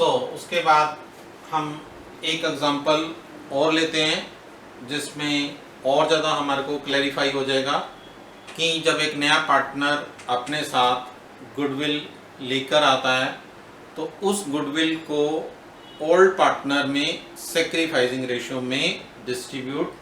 उसके बाद हम एक एग्जांपल और लेते हैं जिसमें और ज़्यादा हमारे को क्लैरिफाई हो जाएगा कि जब एक नया पार्टनर अपने साथ गुडविल लेकर आता है तो उस गुडविल को ओल्ड पार्टनर में सैक्रिफाइसिंग रेशियो में डिस्ट्रीब्यूट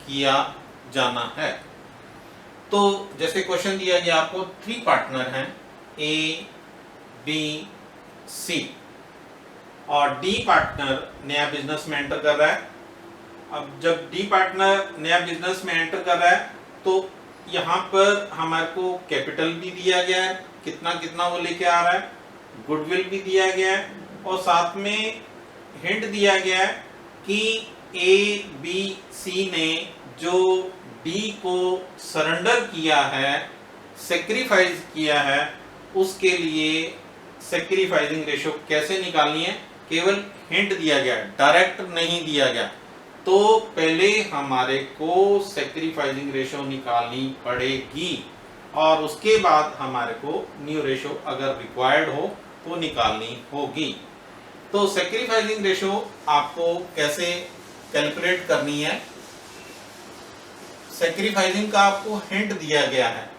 किया जाना है। तो जैसे क्वेश्चन दिया गया आपको 3 पार्टनर हैं ए, बी, सी और डी पार्टनर नया बिजनेस में एंटर कर रहा है। अब जब डी पार्टनर नया बिजनेस में एंटर कर रहा है तो यहाँ पर हमारे को कैपिटल भी दिया गया है, कितना कितना वो लेके आ रहा है, गुडविल भी दिया गया है और साथ में हिंट दिया गया है कि ए, बी, सी ने जो डी को सरेंडर किया है, सेक्रीफाइस किया है, उसके लिए सेक्रीफाइसिंग रेशियो कैसे निकालनी है केवल हिंट दिया गया है, डायरेक्ट नहीं दिया गया। तो पहले हमारे को सैक्रिफाइसिंग रेशियो निकालनी पड़ेगी और उसके बाद हमारे को न्यू रेशियो अगर रिक्वायर्ड हो तो निकालनी होगी। तो सैक्रिफाइसिंग रेशियो आपको कैसे कैलकुलेट करनी है, सैक्रिफाइसिंग का आपको हिंट दिया गया है।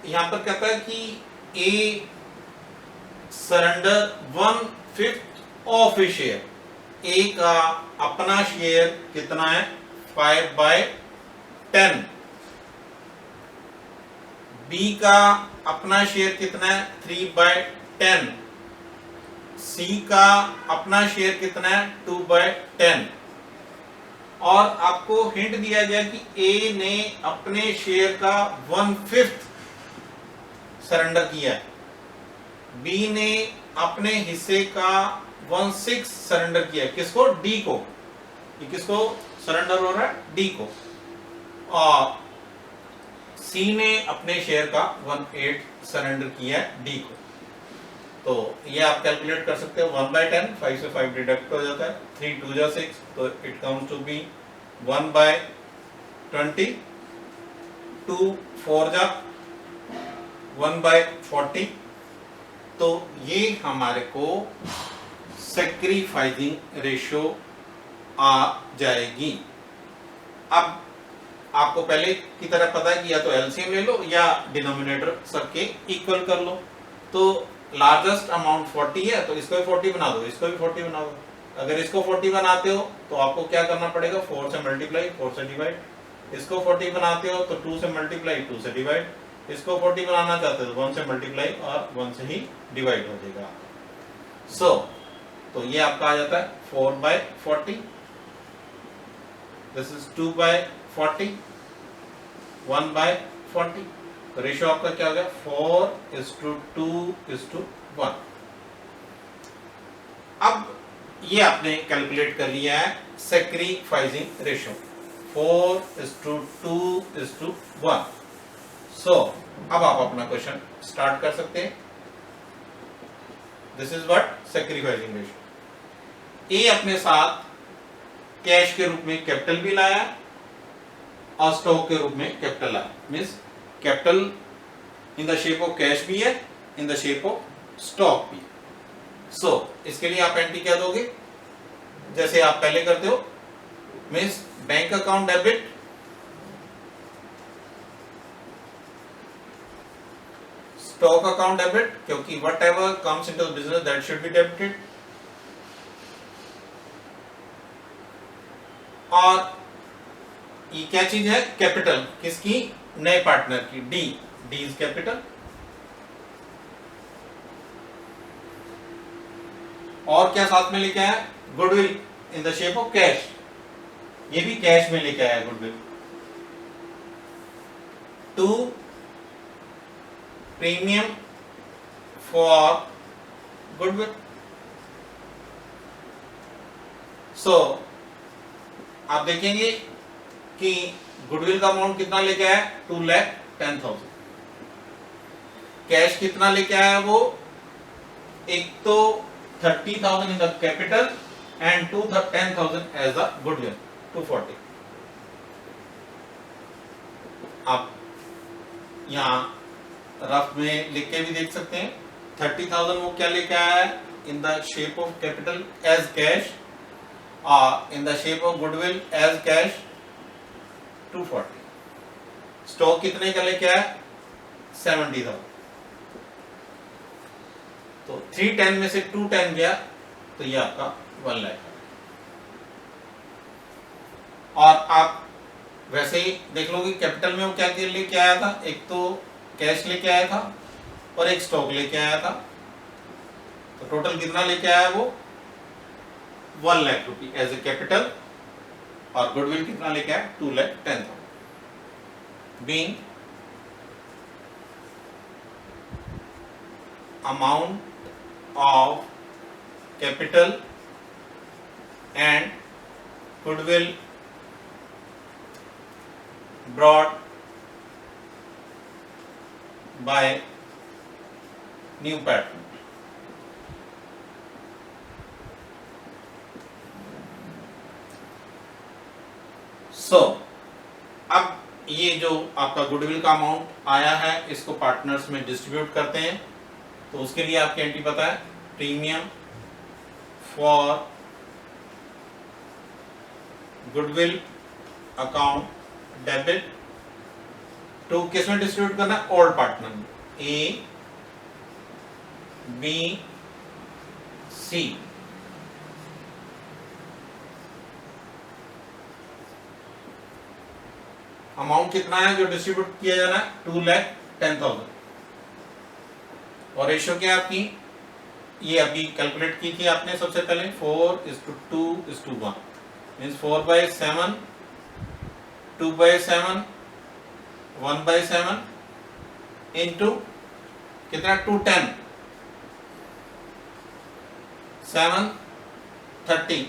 यहां पर कहता है कि ए सरेंडर 1/5 ऑफ ए शेयर, ए का अपना शेयर कितना है 5/10, बी का अपना शेयर कितना है 3/10, सी का अपना शेयर कितना है 2/10 और आपको हिंट दिया गया कि ए ने अपने शेयर का 1/5 सरेंडर किया है, बी ने अपने हिस्से का 1/6 सरेंडर किया है, किसको, डी को, ये किसको सरेंडर हो रहा है, डी को, और सी ने अपने शेयर का 1/8 सरेंडर किया है डी को। तो ये आप कैलकुलेट कर सकते हो 1/10, 5 से 5 डिडक्ट हो जाता है, 3 2 जा 6 तो इट कम्स टू बी 1/20, 2 4 जा 1/40। तो ये हमारे को सैक्रिफाइसिंग रेशियो आ जाएगी। अब आपको पहले की तरह पता है कि या तो एलसीएम ले लो या डिनोमिनेटर सबके इक्वल कर लो। तो लार्जेस्ट अमाउंट 40 है तो इसको भी 40 बना दो, इसको भी 40 बना दो। अगर इसको 40 बनाते हो तो आपको क्या करना पड़ेगा, 4 से मल्टीप्लाई, 4 से डिवाइड। इसको 40 बनाते हो तो 2 से मल्टीप्लाई, 2 से डिवाइड। इसको 40 बनाना चाहते हो तो 1 से मल्टीप्लाई और 1 से ही डिवाइड हो जाएगा। तो ये आपका आ जाता है 4/40, दिस इज 2/40, 1/40। तो रेशियो आपका क्या हो गया 4:2:1। अब ये आपने कैलकुलेट कर लिया है सैक्रिफाइसिंग रेशियो 4:2:1। अब आप अपना क्वेश्चन स्टार्ट कर सकते हैं। This is what sacrificing ratio. A अपने साथ कैश के रूप में कैपिटल भी लाया और स्टॉक के रूप में कैपिटल लाया, means capital in the shape of cash भी है, in the shape of stock भी। इसके लिए आप एंट्री क्या दोगे, जैसे आप पहले करते हो, means bank account debit, stock account debit, क्योंकि whatever comes into the business that should be debited, और ये क्या चीज है, कैपिटल, किसकी, नए पार्टनर की, डी इज कैपिटल। और क्या साथ में लेके आया, goodwill in the shape of cash, ये भी कैश में लेके आया गुडविल। 2 premium for goodwill. आप देखेंगे कि गुडविल का अमाउंट कितना लेके आया, 2,10,000। कैश कितना लेके आया वो, एक तो 30,000 in the capital and 10,000 as the goodwill, 240। आप यहां रफ में लिख के भी देख सकते हैं 30,000 वो क्या लेके आया है in the shape of capital as cash, in the shape of goodwill as cash 240। Stock कितने का लेके आया 70,000। तो 310 में से 210 गया तो ये आपका 1 लाख। और आप वैसे ही देख लो कि कैपिटल में वो क्या लेके आया था, एक तो कैश लेके आया था और एक स्टॉक लेके आया था। तो टोटल कितना लेके आया वो 1 लाख रुपी एज ए कैपिटल, और गुडविल कितना लेके आया 2,10,000। Being amount of capital and goodwill brought by new partner। So अब ये जो आपका गुडविल का अमाउंट आया है इसको पार्टनर्स में डिस्ट्रीब्यूट करते हैं। तो उसके लिए आपकी एंट्री पता है, premium for goodwill account debit to किस में डिस्ट्रीब्यूट करना है, ऑल पार्टनर में, ए बी सी। अमाउंट कितना है जो डिस्ट्रीब्यूट किया जाना है 2,10,000। और रेशियो क्या आपकी, ये अभी कैलकुलेट की थी आपने सबसे पहले 4:2:1 मीन्स 4/7, 2/7, 1/7 इंटू कितना 210, 7 30,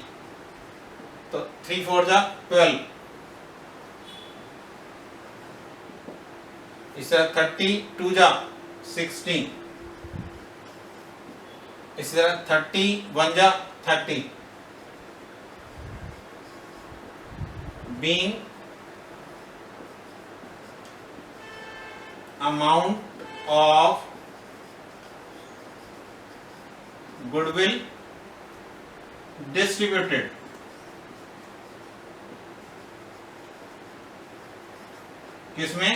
तो 3 4 जा 12, इस तरह 32 जा 16, इसी तरह 31 जा 30। Being amount of goodwill distributed किसमें,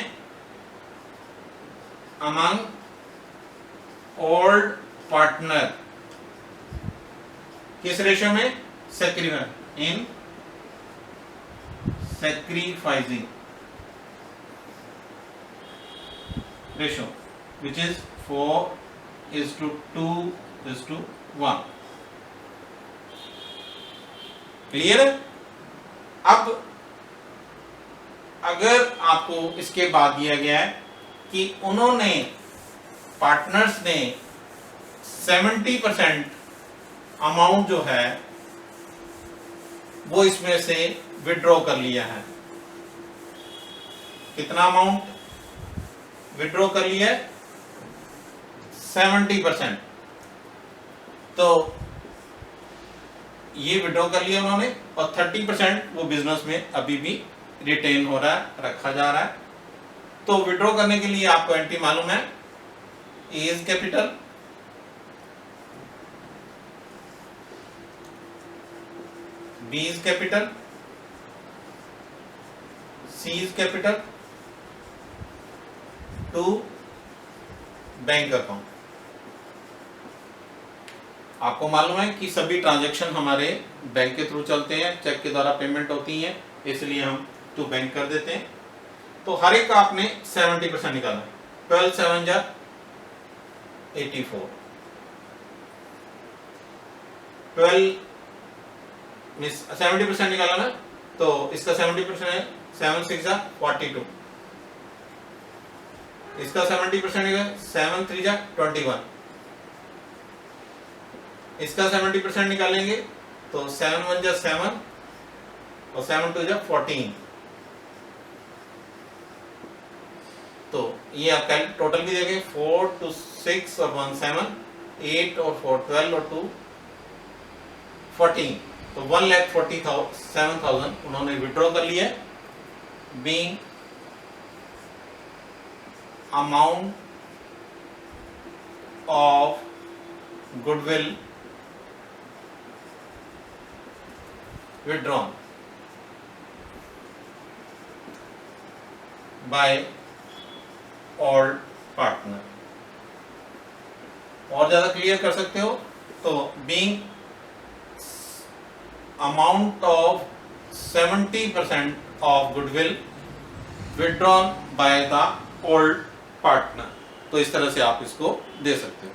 अमंग ओल्ड पार्टनर, किस रेशियो में, in sacrificing ratio which is 4:2:1। Clear है। अब अगर आपको इसके बाद दिया गया है कि उन्होंने पार्टनर्स ने 70% अमाउंट जो है वो इसमें से विड्रॉ कर लिया है, कितना अमाउंट विड्रॉ कर लिया है 70%। तो ये विड्रॉ कर लिया उन्होंने और 30% वो बिजनेस में अभी भी रिटेन हो रहा है, रखा जा रहा है। तो विड्रॉ करने के लिए आपको एंट्री मालूम है, A is capital, B is capital, C is capital, to bank account. आपको मालूम है कि सभी ट्रांजैक्शन हमारे बैंक के थ्रू चलते हैं, चेक के द्वारा पेमेंट होती है, इसलिए हम टू बैंक कर देते हैं। तो हर एक का आपने 70% निकाला, 12 7 जा 84, 12 70% निकाला ना, तो इसका 70% है 7 6 जा 42, इसका 70% निकाला 7 3 जा 21, इसका 70% निकालेंगे तो 7 1 जा 7 और 7 2 जा 14। तो ये आपका टोटल भी देखें 4 2 6 और 1 7, 8 और 4 12 और 2 14। तो 1,47,000 उन्होंने विड्रॉ कर लिया, being amount of goodwill withdrawn by all partner। और ज्यादा क्लियर कर सकते हो तो being amount of 70% of goodwill withdrawn by the old partner, तो इस तरह से आप इसको दे सकते हो।